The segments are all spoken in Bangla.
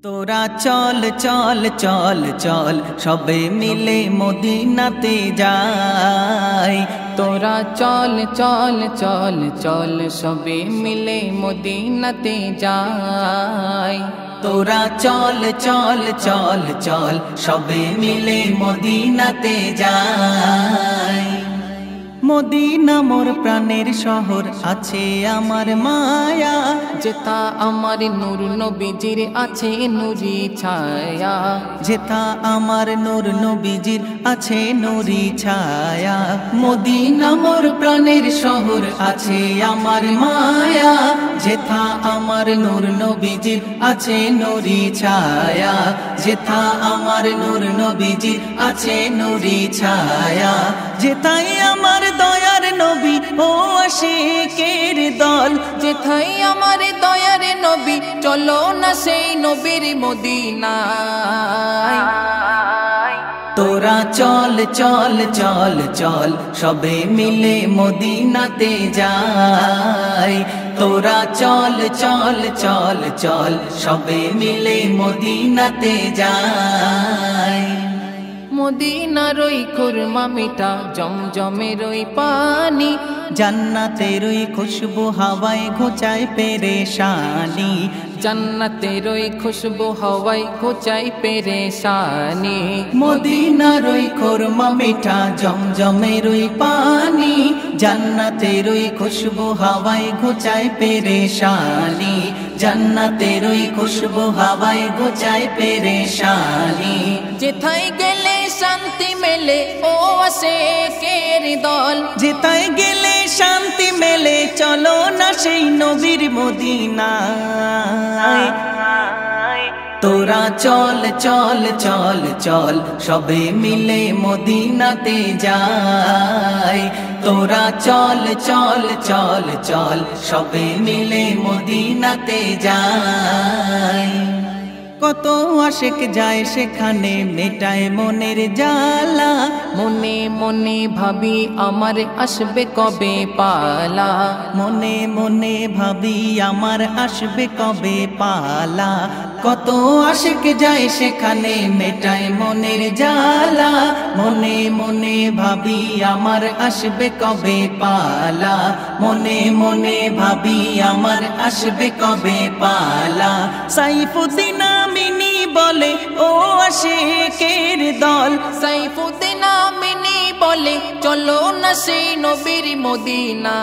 তোরা চল চল চল চল সবে মিলে মদিনাতে যাই। তোরা চল চল চল চল সবে মিলে মদিনাতে যাই। তোরা চল চল চল চল সবে মিলে মদিনাতে যাই। মদিনা মোর প্রাণের শহর, আছে আমার মায়া, যেথা আমার নূর নবীজির আছে নুরি ছায়া। যেথা আমার নূর নবীজির আছে নুরি ছায়া। মদিনা মোর প্রাণের শহর, আছে আমার মায়া, যেথা আমার নূর নবীজির আছে নুরি ছায়া। যেথা আমার নূর নবীজির আছে নুরি ছায়া। যেথাই আমার দয়ার নবী ও আশিকের দল, যেথাই আমার দয়ার নবী চলো না সেই নবীর মদিনায়। তোরা চল চল চল চল সবে মিলে মদিনাতে যাই। তোরা চল চল চল চল সবে মিলে মদিনাতে যাই। মদিনার ওই খুরমা মিঠা জমজমের ওই পানি, জান্নাতের ওই খুশবু হাওয়ায় ঘোচায় পেরেশানি। জান্নাতের ওই খুশবু হাওয়ায় ঘোচায় পেরেশানি। মদিনার ওই খুরমা মিঠা জমজমের ওই পানি, জান্নাতের ওই খুশবু হাওয়ায় ঘোচায় পেরেশানি। জান্নাতের ওই খুশবু হাওয়ায় ঘোচায় পেরেশানি। যেথায় গেলে শান্তি মেলে ও আশিকের দল, যেথায় গেলে শান্তি মেলে চলো না সেই নবীর মদিনায়। তোরা চল চল চল চল সবে মিলে মদিনাতে যাই। তোরা চল চল চল চল সবে মিলে মদিনাতে যাই। কত আশিক যায় সেখানে মেটায় মনের জ্বালা, মনে মনে ভাবি আমার আসবে কবে পালা। মনে মনে ভাবি আমার আসবে কবে পালা। কত আশিক যায় সেখানে মেটায় মনের জ্বালা, মনে মনে ভাবি আমার আসবে কবে পালা। মনে মনে ভাবি আমার আসবে কবে পালা। সাইফুদ্দিন আমিনী বলে ও আশিকের দল, সাইফুদ্দিন আমিনী বলে চলো না সেই নবীর মদিনায়।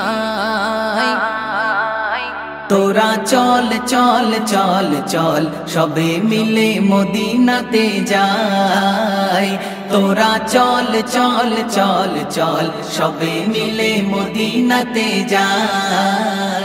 তোরা চল চল চল চল সবে মিলে মদিনাতে যাই। তোরা চল চল চল চল সবে মিলে মদিনাতে যাই।